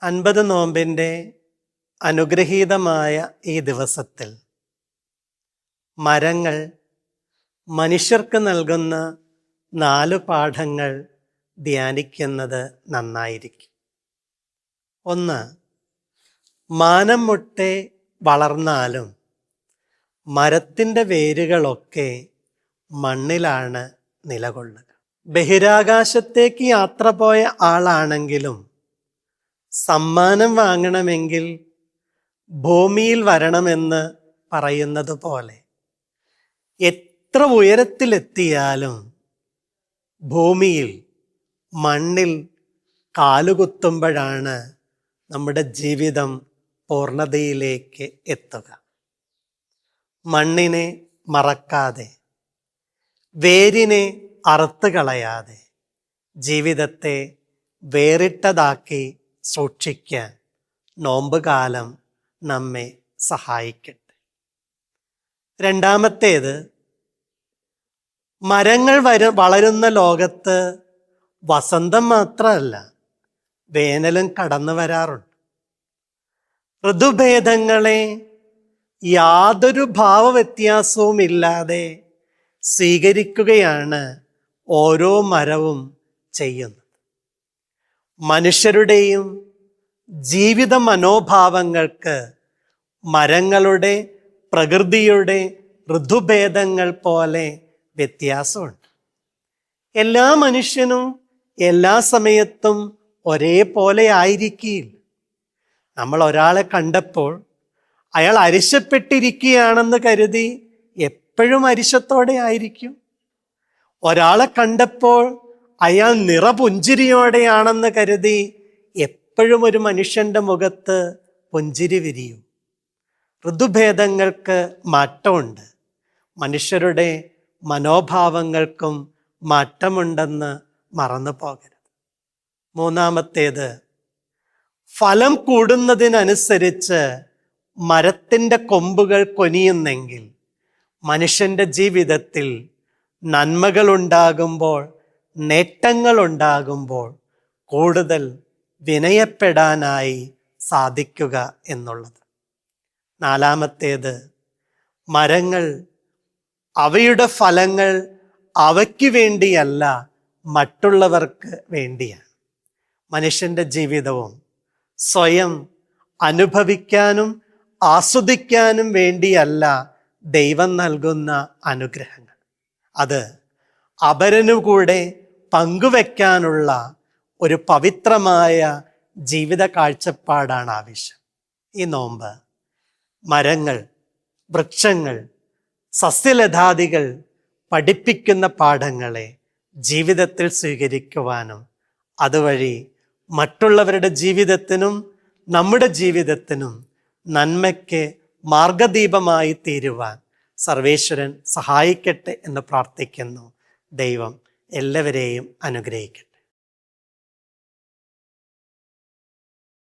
50 നോമ്പിൻ്റെ അനുഗ്രഹീതമായ ഈ ദിവസത്തിൽ മരങ്ങൾ മനുഷ്യർക്ക് നൽകുന്ന 4 പാഠങ്ങൾ ധ്യാനിക്കുന്നത് നന്നായിരിക്കും. 1. മാനം മുട്ടെ വളർന്നാലും മരത്തിൻ്റെ വേരുകളൊക്കെ മണ്ണിലാണ് നിലകൊള്ളുക. ബഹിരാകാശത്തേക്ക് യാത്ര പോയ ആളാണെങ്കിലും സമ്മാനം വാങ്ങണമെങ്കിൽ ഭൂമിയിൽ വരണമെന്ന് പറയുന്നത് പോലെ എത്ര ഉയരത്തിലെത്തിയാലും ഭൂമിയിൽ മണ്ണിൽ കാലുകുത്തുമ്പോഴാണ് നമ്മുടെ ജീവിതം പൂർണ്ണതയിലേക്ക് എത്തുക. മണ്ണിനെ മറക്കാതെ, വേരിനെ അറുത്ത് കളയാതെ ജീവിതത്തെ വേറിട്ടതാക്കി സൂക്ഷിക്കാൻ നോമ്പുകാലം നമ്മെ സഹായിക്കട്ടെ. രണ്ടാമത്തേത്, മരങ്ങൾ വളരുന്ന ലോകത്ത് വസന്തം മാത്രമല്ല, വേനലും കടന്നു വരാറുണ്ട്. ഋതുഭേദങ്ങളെ യാതൊരു ഭാവവ്യത്യാസവും ഇല്ലാതെ സ്വീകരിക്കുകയാണ് ഓരോ മരവും ചെയ്യുന്നത്. മനുഷ്യരുടെയും ജീവിത മനോഭാവങ്ങൾക്ക് മരങ്ങളുടെ, പ്രകൃതിയുടെ ഋതുഭേദങ്ങൾ പോലെ വ്യത്യാസമുണ്ട്. എല്ലാ മനുഷ്യനും എല്ലാ സമയത്തും ഒരേപോലെ ആയിരിക്കില്ല. നമ്മൾ ഒരാളെ കണ്ടപ്പോൾ അയാൾ അരിശപ്പെട്ടിരിക്കുകയാണെന്ന് കരുതി എപ്പോഴും അരിശത്തോടെ ആയിരിക്കും. ഒരാളെ കണ്ടപ്പോൾ അയാൾ നിറപുഞ്ചിരിയോടെയാണെന്ന് കരുതി എപ്പോഴും ഒരു മനുഷ്യൻ്റെ മുഖത്ത് പുഞ്ചിരി വിരിയും. ഋതുഭേദങ്ങൾക്ക് മാറ്റമുണ്ട്. മനുഷ്യരുടെ മനോഭാവങ്ങൾക്കും മാറ്റമുണ്ടെന്ന് മറന്നു പോകരുത്. മൂന്നാമത്തേത്, ഫലം കൂടുന്നതിനനുസരിച്ച് മരത്തിൻ്റെ കൊമ്പുകൾ കൊനിയുന്നെങ്കിൽ മനുഷ്യൻ്റെ ജീവിതത്തിൽ നന്മകളുണ്ടാകുമ്പോൾ, നേട്ടങ്ങളുണ്ടാകുമ്പോൾ കൂടുതൽ വിനയപ്പെടാനായി സാധിക്കുക എന്നുള്ളത്. നാലാമത്തേത്, മരങ്ങൾ അവയുടെ ഫലങ്ങൾ അവയ്ക്ക് വേണ്ടിയല്ല, മറ്റുള്ളവർക്ക് വേണ്ടിയാണ്. മനുഷ്യൻ്റെ ജീവിതവും സ്വയം അനുഭവിക്കാനും ആസ്വദിക്കാനും വേണ്ടിയല്ല ദൈവം നൽകുന്ന അനുഗ്രഹങ്ങൾ. അത് അപരനുകൂടെ പങ്കുവെക്കാനുള്ള ഒരു പവിത്രമായ ജീവിത കാഴ്ചപ്പാടാണ് ആവശ്യം. ഈ നോമ്പ് മരങ്ങൾ, വൃക്ഷങ്ങൾ, സസ്യലതാദികൾ പഠിപ്പിക്കുന്ന പാഠങ്ങളെ ജീവിതത്തിൽ സ്വീകരിക്കുവാനും അതുവഴി മറ്റുള്ളവരുടെ ജീവിതത്തിനും നമ്മുടെ ജീവിതത്തിനും നന്മയ്ക്ക് മാർഗദീപമായി തീരുവാൻ സർവേശ്വരൻ സഹായിക്കട്ടെ എന്ന് പ്രാർത്ഥിക്കുന്നു. ദൈവം എല്ലാവരെയും അനുഗ്രഹിക്കട്ടെ.